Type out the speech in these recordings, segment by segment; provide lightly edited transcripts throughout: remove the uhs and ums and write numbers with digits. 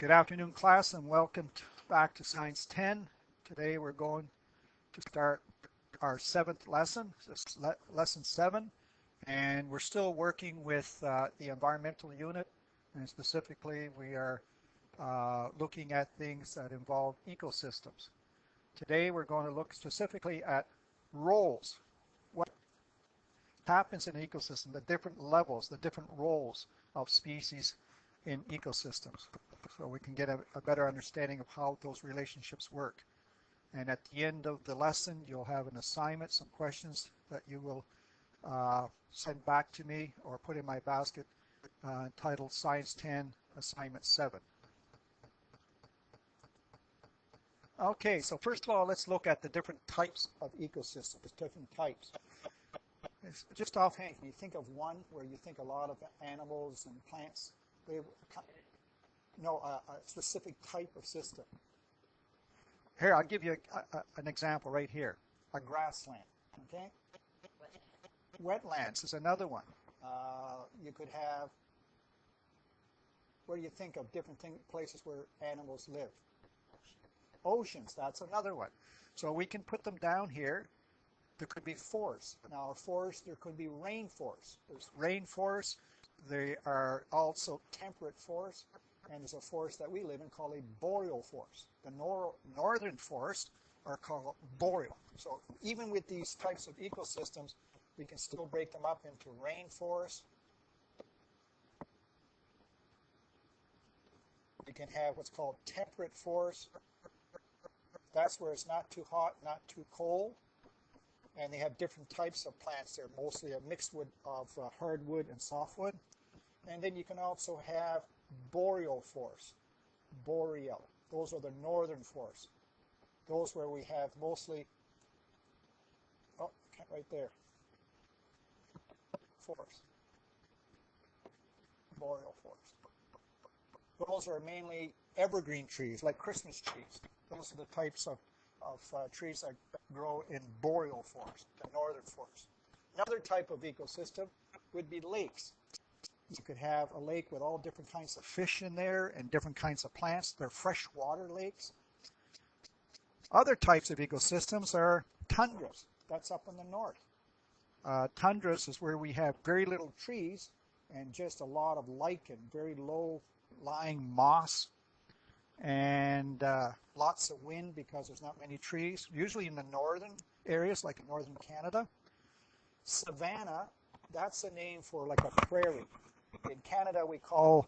Good afternoon, class, and welcome back to Science 10. Today we're going to start our seventh lesson, lesson 7, and we're still working with the environmental unit, and specifically we are looking at things that involve ecosystems. Today we're going to look specifically at roles. What happens in an ecosystem, the different levels, the different roles of species in ecosystems, so we can get a better understanding of how those relationships work. And at the end of the lesson, you'll have an assignment, some questions that you will send back to me or put in my basket titled Science 10 Assignment 7. Okay, so first of all, let's look at the different types of ecosystems, different types. It's just offhand, can you think of one where you think a lot of animals and plants? A specific type of system. Here, I'll give you an example right here. A grassland, okay? Wetlands is another one. You could have, what do you think of different places where animals live? Oceans, that's another one. So we can put them down here. There could be forests. Now, a forest, there could be rainforests. There's rainforests. They are also temperate forests. And there's a forest that we live in called a boreal forest. The northern forests are called boreal. So even with these types of ecosystems, we can still break them up into rainforests. We can have what's called temperate forests. That's where it's not too hot, not too cold. And they have different types of plants. They're mostly a mixed wood of hardwood and softwood. And then you can also have boreal forests. Boreal. Those are the northern forests. Those where we have mostly, right there, forest. Boreal forest. Those are mainly evergreen trees, like Christmas trees. Those are the types of trees that grow in boreal forest, the northern forest. Another type of ecosystem would be lakes. You could have a lake with all different kinds of fish in there and different kinds of plants. They're freshwater lakes. Other types of ecosystems are tundras. That's up in the north. Tundras is where we have very little trees and just a lot of lichen, very low-lying moss, and lots of wind because there's not many trees, usually in the northern areas like in northern Canada. Savanna, that's a name for like a prairie. In Canada, we call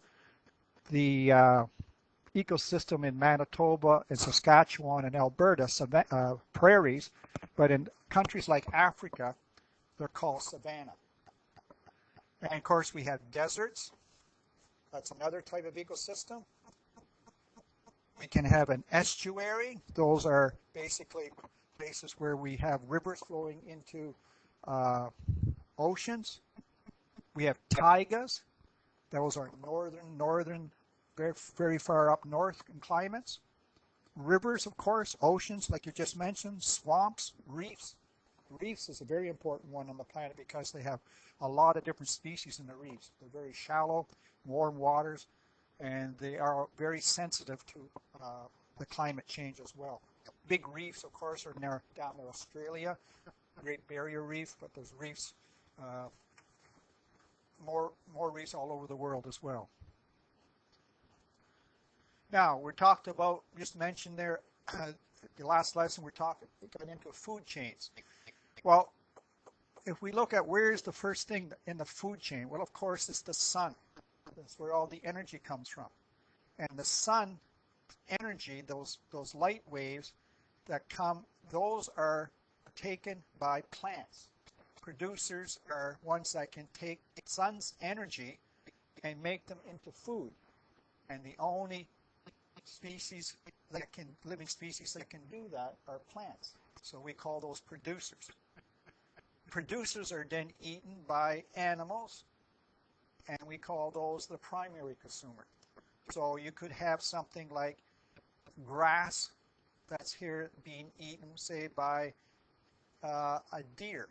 the ecosystem in Manitoba and Saskatchewan and Alberta prairies, but in countries like Africa, they're called savanna. And of course, we have deserts. That's another type of ecosystem. We can have an estuary. Those are basically places where we have rivers flowing into oceans. We have taigas. Those are northern, very far up north in climates. Rivers, of course, oceans, like you just mentioned, swamps, reefs. Reefs is a very important one on the planet because they have a lot of different species in the reefs. They're very shallow, warm waters, and they are very sensitive to the climate change as well. Big reefs, of course, are down in Australia, Great Barrier Reef, but there's reefs, more reefs all over the world as well. Now, we talked about, just mentioned there, the last lesson got into food chains. Well, if we look at where's the first thing in the food chain, well, of course, it's the sun. That's where all the energy comes from. And the sun energy, those light waves that come, those are taken by plants. Producers are ones that can take sun's energy and make them into food. And the only living species that can do that are plants. So we call those producers. Producers are then eaten by animals, and we call those the primary consumer. So you could have something like grass that's here being eaten, say, by a deer.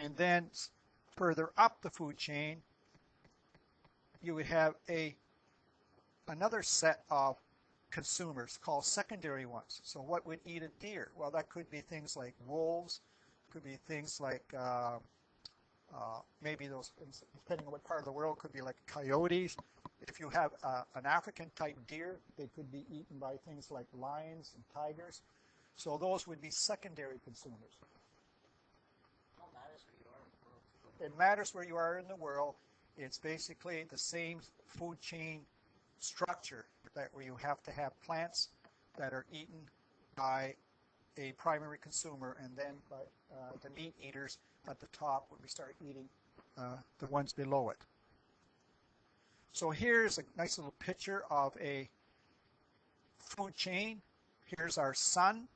And then further up the food chain, you would have a another set of consumers called secondary ones. So what would eat a deer? Well, that could be things like wolves, could be things like maybe those, depending on what part of the world, could be like coyotes. If you have an African type deer, they could be eaten by things like lions and tigers. So those would be secondary consumers. It matters where you are in the world. It's basically the same food chain structure that where you have to have plants that are eaten by a primary consumer, and then by the meat eaters at the top when we start eating the ones below it. So here's a nice little picture of a food chain. Here's our sun.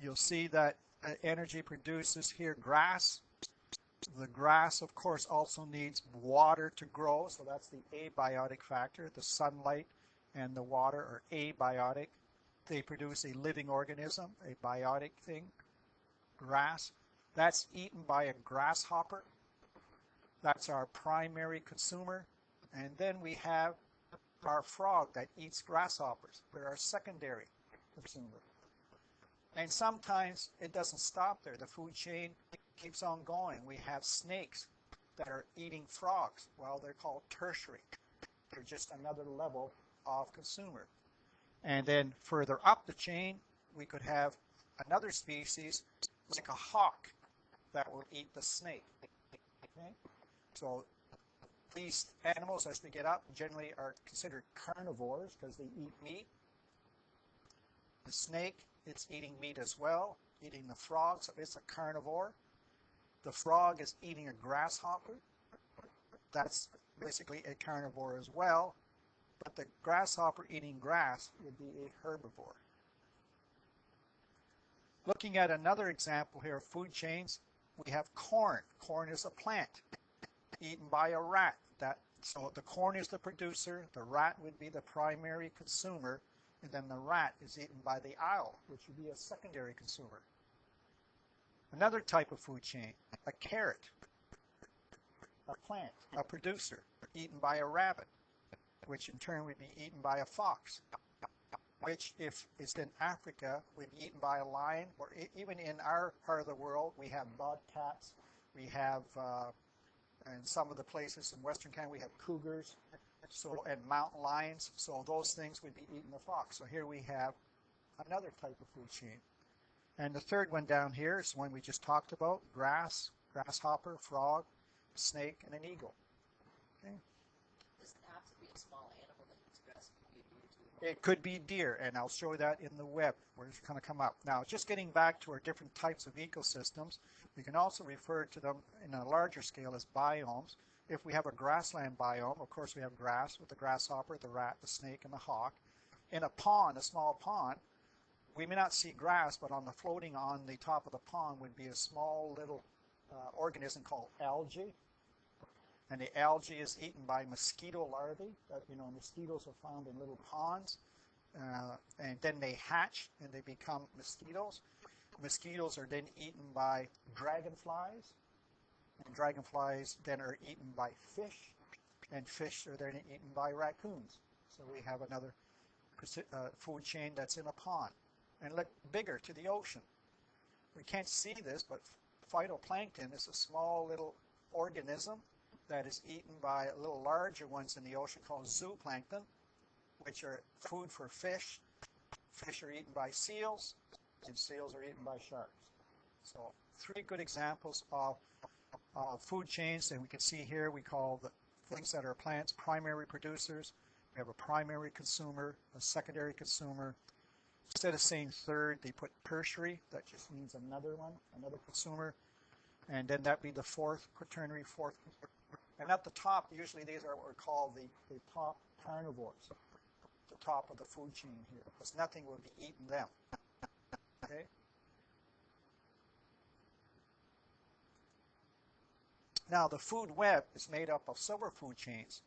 You'll see that energy produces here grass. The grass, of course, also needs water to grow, so that's the abiotic factor. The sunlight and the water are abiotic. They produce a living organism, a biotic thing, grass. That's eaten by a grasshopper. That's our primary consumer. And then we have our frog that eats grasshoppers. They're our secondary consumer. And sometimes it doesn't stop there. The food chain keeps on going. We have snakes that are eating frogs. Well, they're called tertiary. They're just another level of consumer. And then further up the chain, we could have another species like a hawk that will eat the snake. Okay? So these animals, as they get up, generally are considered carnivores because they eat meat. The snake, it's eating meat as well, eating the frog, so it's a carnivore. The frog is eating a grasshopper. That's basically a carnivore as well. But the grasshopper eating grass would be a herbivore. Looking at another example here of food chains, we have corn. Corn is a plant eaten by a rat. So the corn is the producer, the rat would be the primary consumer, and then the rat is eaten by the owl, which would be a secondary consumer. Another type of food chain, a carrot, a plant, a producer, eaten by a rabbit, which in turn would be eaten by a fox, which if it's in Africa would be eaten by a lion, or even in our part of the world we have bobcats, we have in some of the places in Western Canada we have cougars, and mountain lions, so those things would be eating the fox. So here we have another type of food chain. And the third one down here is the one we just talked about, grass, grasshopper, frog, snake, and an eagle. Okay. Does it have to be a small animal that eats grass? It could be deer, and I'll show that in the web where it's going to come up. Now, just getting back to our different types of ecosystems, we can also refer to them in a larger scale as biomes. If we have a grassland biome, of course we have grass with the grasshopper, the rat, the snake, and the hawk. In a pond, a small pond, we may not see grass, but floating on the top of the pond would be a small little organism called algae. And the algae is eaten by mosquito larvae. Mosquitoes are found in little ponds, and then they hatch and they become mosquitoes. Mosquitoes are then eaten by dragonflies, and dragonflies then are eaten by fish, and fish are then eaten by raccoons. So we have another food chain that's in a pond. And look bigger to the ocean. We can't see this, but phytoplankton is a small little organism that is eaten by little larger ones in the ocean called zooplankton, which are food for fish. Fish are eaten by seals, and seals are eaten by sharks. So 3 good examples of food chains, and we can see here we call the things that are plants primary producers. We have a primary consumer, a secondary consumer. Instead of saying third, they put tertiary. That just means another one, another consumer. And then that'd be the fourth, quaternary, fourth. And at the top, usually these are what we call the top carnivores, the top of the food chain here, because nothing will be eating them. Okay? Now, the food web is made up of several food chains,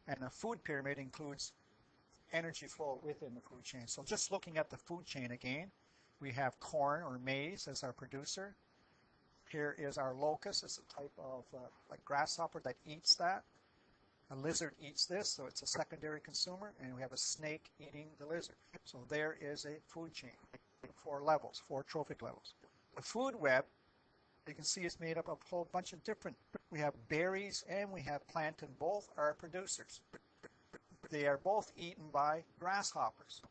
and the food pyramid includes energy flow within the food chain. So just looking at the food chain again, we have corn or maize as our producer. Here is our locust. It's a type of like grasshopper that eats that. A lizard eats this, so it's a secondary consumer, and we have a snake eating the lizard. So there is a food chain, 4 levels, 4 trophic levels. The food web, you can see, is made up of a whole bunch of different, we have berries and we have plankton. Both are producers. They are both eaten by grasshoppers.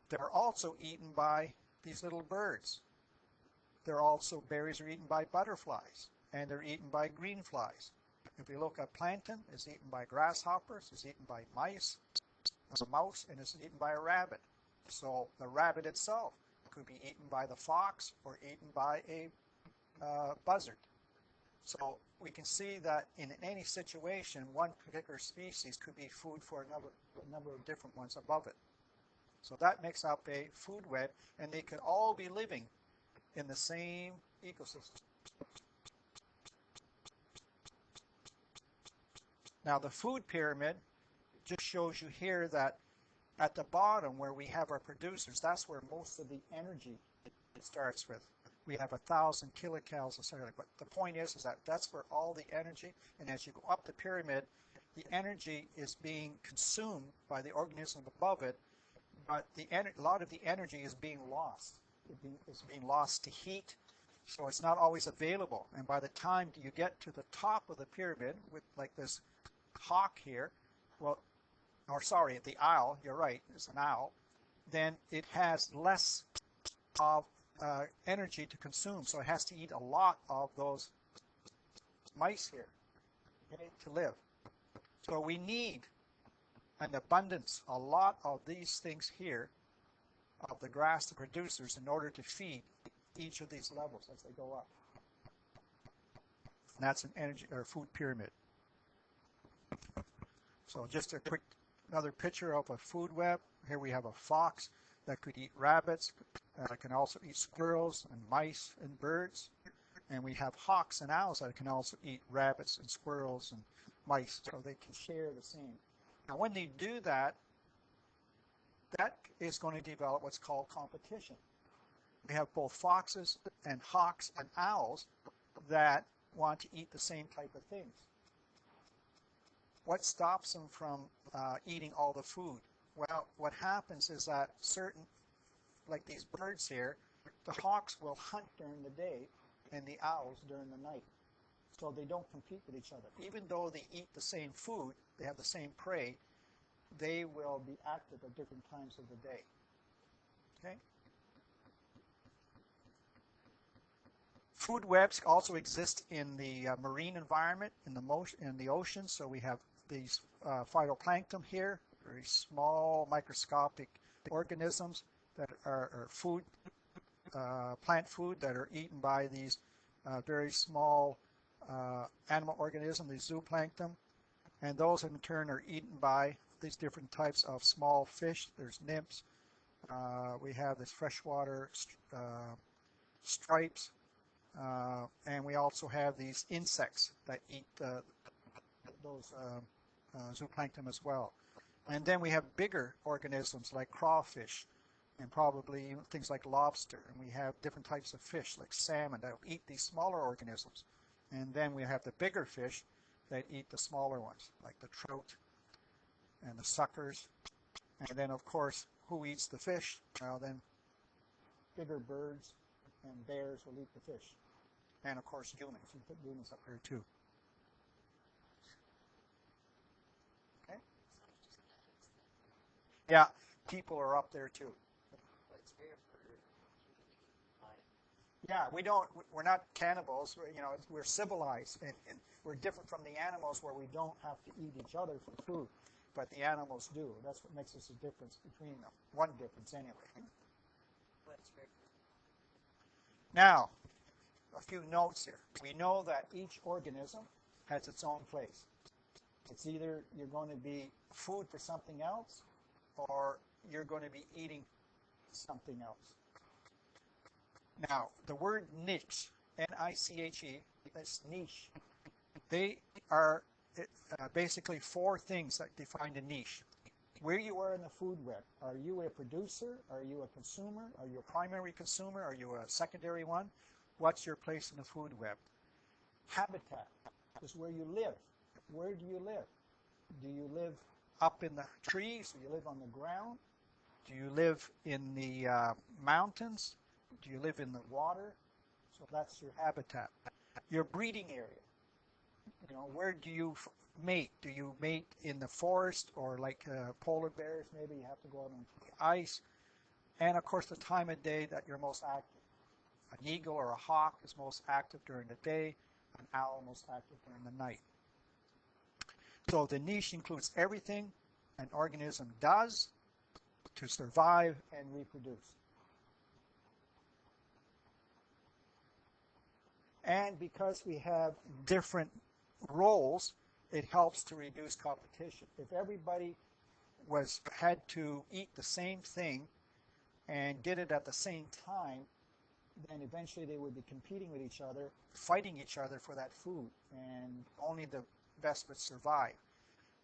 They're also eaten by these little birds. Berries are eaten by butterflies, and they're eaten by green flies. If we look at plankton, it's eaten by grasshoppers, it's eaten by mice, a mouse, and it's eaten by a rabbit. So the rabbit itself could be eaten by the fox or eaten by a buzzard. So we can see that in any situation, one particular species could be food for a number of different ones above it. So that makes up a food web, and they could all be living in the same ecosystem. Now the food pyramid just shows you here that at the bottom where we have our producers, that's where most of the energy starts with. We have 1,000 kilocalories of cellular, but the point is that that's where all the energy, and as you go up the pyramid, the energy is being consumed by the organism above it, but a lot of the energy is being lost. It's being lost to heat, so it's not always available. And by the time you get to the top of the pyramid with like this hawk here, the owl, you're right, it's an owl, then it has less of energy to consume, so it has to eat a lot of those mice here, okay, to live. So we need an abundance, a lot of these things here, of the grass, the producers, in order to feed each of these levels as they go up. And that's an energy or food pyramid. So just a quick another picture of a food web. Here we have a fox that could eat rabbits, can also eat squirrels and mice and birds. And we have hawks and owls that can also eat rabbits and squirrels and mice, so they can share the same. Now when they do that, that is going to develop what's called competition. We have both foxes and hawks and owls that want to eat the same type of things. What stops them from eating all the food? Well, what happens is that certain, like these birds here, the hawks will hunt during the day and the owls during the night. So they don't compete with each other. Even though they eat the same food, they have the same prey, they will be active at different times of the day. Okay? Food webs also exist in the marine environment, in the ocean. So we have these phytoplankton here, very small microscopic organisms that are food, plant food that are eaten by these very small animal organisms, these zooplankton, and those in turn are eaten by these different types of small fish. There's nymphs. We have this freshwater stripes, and we also have these insects that eat those zooplankton as well. And then we have bigger organisms like crawfish, and probably things like lobster. And we have different types of fish like salmon that will eat these smaller organisms. And then we have the bigger fish that eat the smaller ones, like the trout and the suckers. And then, of course, who eats the fish? Well, then bigger birds and bears will eat the fish. And, of course, humans. You put humans up here, too. Okay? Yeah, people are up there, too. Yeah, we're not cannibals. We're civilized, and we're different from the animals where we don't have to eat each other for food, but the animals do. That's what makes us a difference between them. One difference, anyway. Now, a few notes here. We know that each organism has its own place. It's either you're going to be food for something else, or you're going to be eating something else. Now, the word niche, N-I-C-H-E, that's niche. They are basically 4 things that define a niche. Where you are in the food web. Are you a producer? Are you a consumer? Are you a primary consumer? Are you a secondary one? What's your place in the food web? Habitat is where you live. Where do you live? Do you live up in the trees? Do you live on the ground? Do you live in the mountains? Do you live in the water? So that's your habitat. Your breeding area. You know, where do you mate? Do you mate in the forest, or like polar bears? Maybe you have to go out on the ice. And of course, the time of day that you're most active. An eagle or a hawk is most active during the day. An owl most active during the night. So the niche includes everything an organism does to survive and reproduce. And because we have different roles, it helps to reduce competition. If everybody had to eat the same thing and did it at the same time, then eventually they would be competing with each other, fighting each other for that food, and only the best would survive.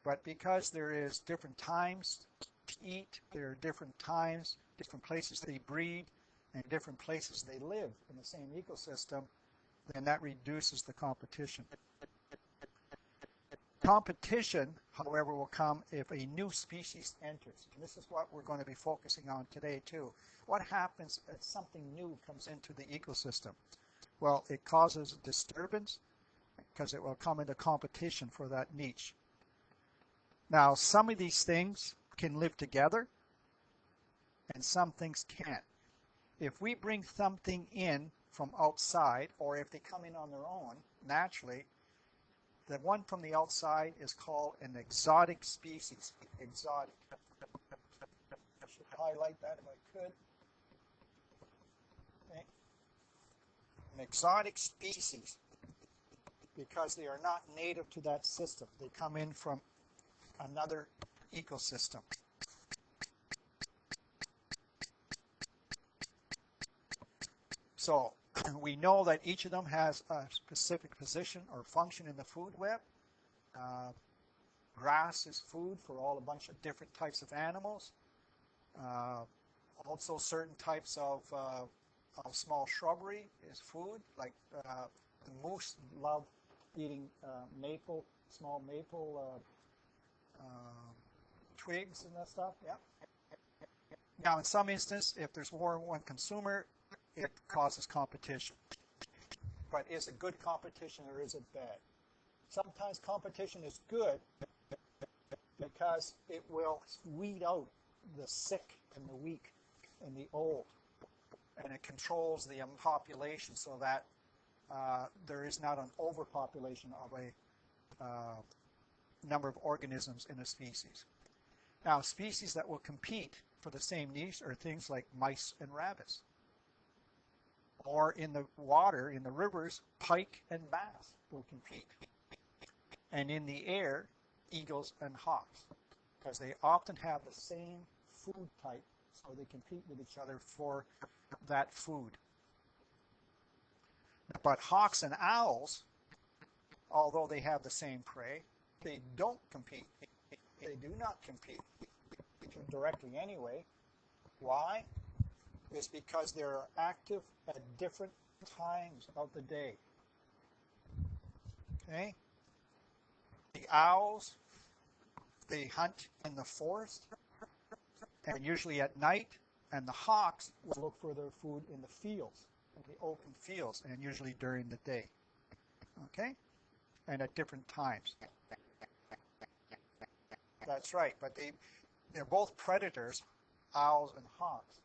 But because there is different times to eat, there are different times, different places they breed, and different places they live in the same ecosystem, then that reduces the competition. Competition, however, will come if a new species enters. And this is what we're going to be focusing on today too. What happens if something new comes into the ecosystem? Well, it causes disturbance because it will come into competition for that niche. Now, some of these things can live together and some things can't. If we bring something in from outside, or if they come in on their own naturally, the one from the outside is called an exotic species. Exotic. I should highlight that if I could. Okay. An exotic species, because they are not native to that system. They come in from another ecosystem. So we know that each of them has a specific position or function in the food web. Grass is food for a bunch of different types of animals. Also certain types of small shrubbery is food, like the moose love eating small maple twigs and that stuff. Yeah. Now, in some instances, if there's more than one consumer, it causes competition. But is it good competition or is it bad? Sometimes competition is good because it will weed out the sick and the weak and the old, and it controls the population so that there is not an overpopulation of a number of organisms in a species. Now, species that will compete for the same niche are things like mice and rabbits. Or in the water, in the rivers, pike and bass will compete. And in the air, eagles and hawks, because they often have the same food type, so they compete with each other for that food. But hawks and owls, although they have the same prey, they don't compete. They do not compete directly anyway. Why? It's because they're active at different times of the day. Okay? The owls, they hunt in the forest, and usually at night, and the hawks will look for their food in the fields, in the open fields, and usually during the day. Okay? And at different times. That's right, but they're both predators, owls and hawks,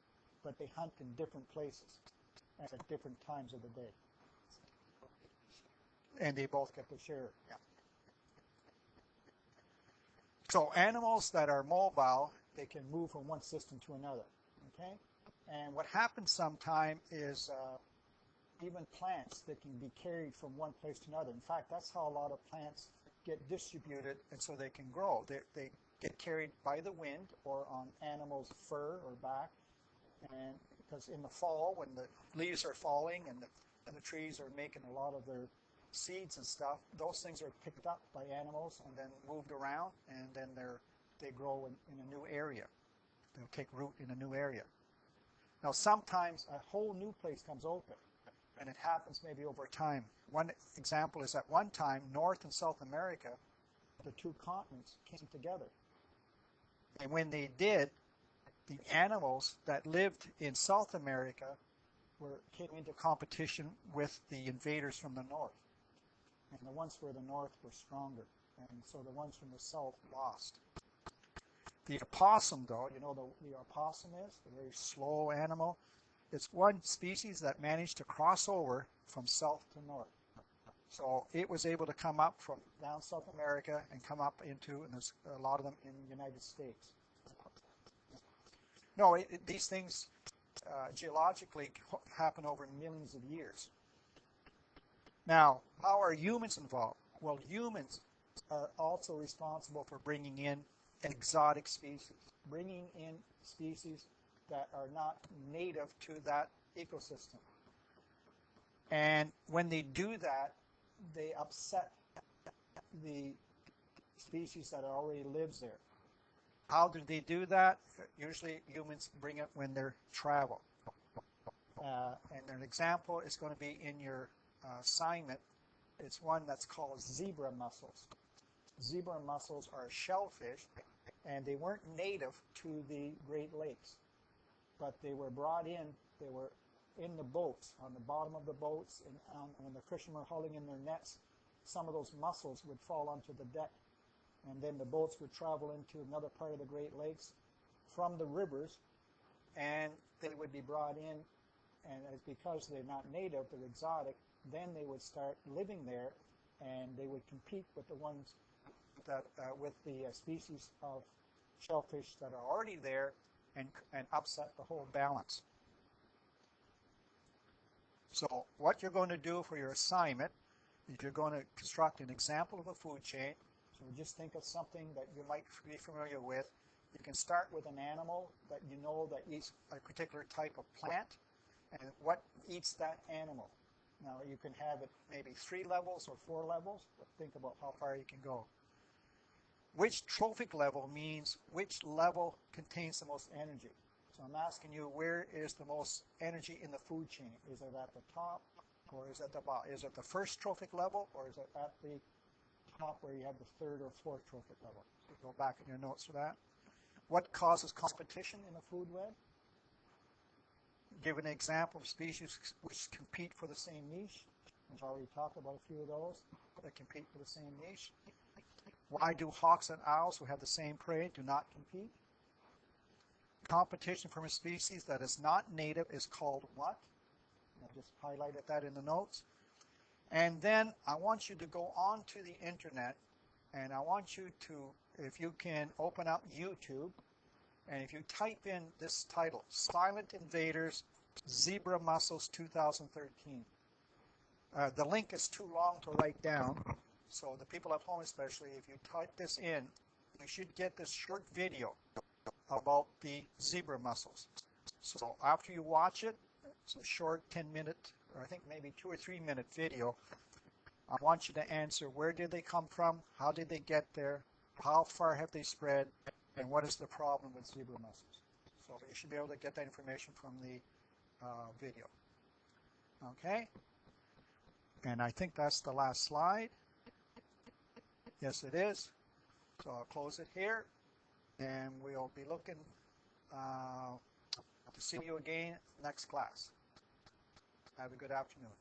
but they hunt in different places and at different times of the day. And they both get to share. Yeah. So animals that are mobile, they can move from one system to another. Okay? And what happens sometime is even plants that can be carried from one place to another. In fact, that's how a lot of plants get distributed, and so they can grow. They get carried by the wind or on animals' fur or back. And because in the fall, when the leaves are falling and the trees are making a lot of their seeds and stuff, those things are picked up by animals and then moved around, and then they grow in a new area. They'll take root in a new area. Now, sometimes a whole new place comes open, and it happens maybe over time. One example is at one time, North and South America the two continents came together. And when they did, the animals that lived in South America came into competition with the invaders from the north. And the ones from the north were stronger. And so the ones from the south lost. The opossum, though, you know the opossum is? A very slow animal. It's one species that managed to cross over from south to north. So it was able to come up from down South America and come up into, and there's a lot of them in the United States. No, these things geologically happen over millions of years. Now, how are humans involved? Well, humans are also responsible for bringing in exotic species, bringing in species that are not native to that ecosystem. And when they do that, they upset the species that already lives there. How do they do that? Usually humans bring it when they travel. And an example is going to be in your assignment. It's one that's called zebra mussels. Zebra mussels are shellfish, and they weren't native to the Great Lakes, but they were brought in. They were in the boats, on the bottom of the boats, and when the fishermen were hauling in their nets, some of those mussels would fall onto the deck, and then the boats would travel into another part of the Great Lakes from the rivers, and they would be brought in, and because they're not native, they're exotic, then they would start living there, and they would compete with the ones that with the species of shellfish that are already there, and upset the whole balance. So what you're going to do for your assignment is you're going to construct an example of a food chain. So just think of something that you might be familiar with. You can start with an animal that you know that eats a particular type of plant, and what eats that animal. Now you can have it maybe 3 levels or 4 levels, but think about how far you can go. Which trophic level means which level contains the most energy. So I'm asking you, where is the most energy in the food chain? Is it at the top, or is it at the bottom? Is it the first trophic level, or is it at the top where you have the 3rd or 4th trophic level? So go back in your notes for that. What causes competition in the food web? Give an example of species which compete for the same niche. We've already talked about a few of those that compete for the same niche. Why do hawks and owls who have the same prey do not compete? Competition from a species that is not native is called what? I just highlighted that in the notes. And then I want you to go onto the internet, and I want you to, if you can, open up YouTube, and if you type in this title, Silent Invaders, Zebra Mussels 2013. The link is too long to write down, so the people at home especially, if you type this in, you should get this short video about the zebra mussels. So after you watch it, it's a short 10-minute, or I think maybe 2 or 3 minute video. I want you to answer, where did they come from? How did they get there? How far have they spread? And what is the problem with zebra mussels? So you should be able to get that information from the video. Okay? And I think that's the last slide. Yes, it is. So I'll close it here. And we'll be looking to see you again next class. Have a good afternoon.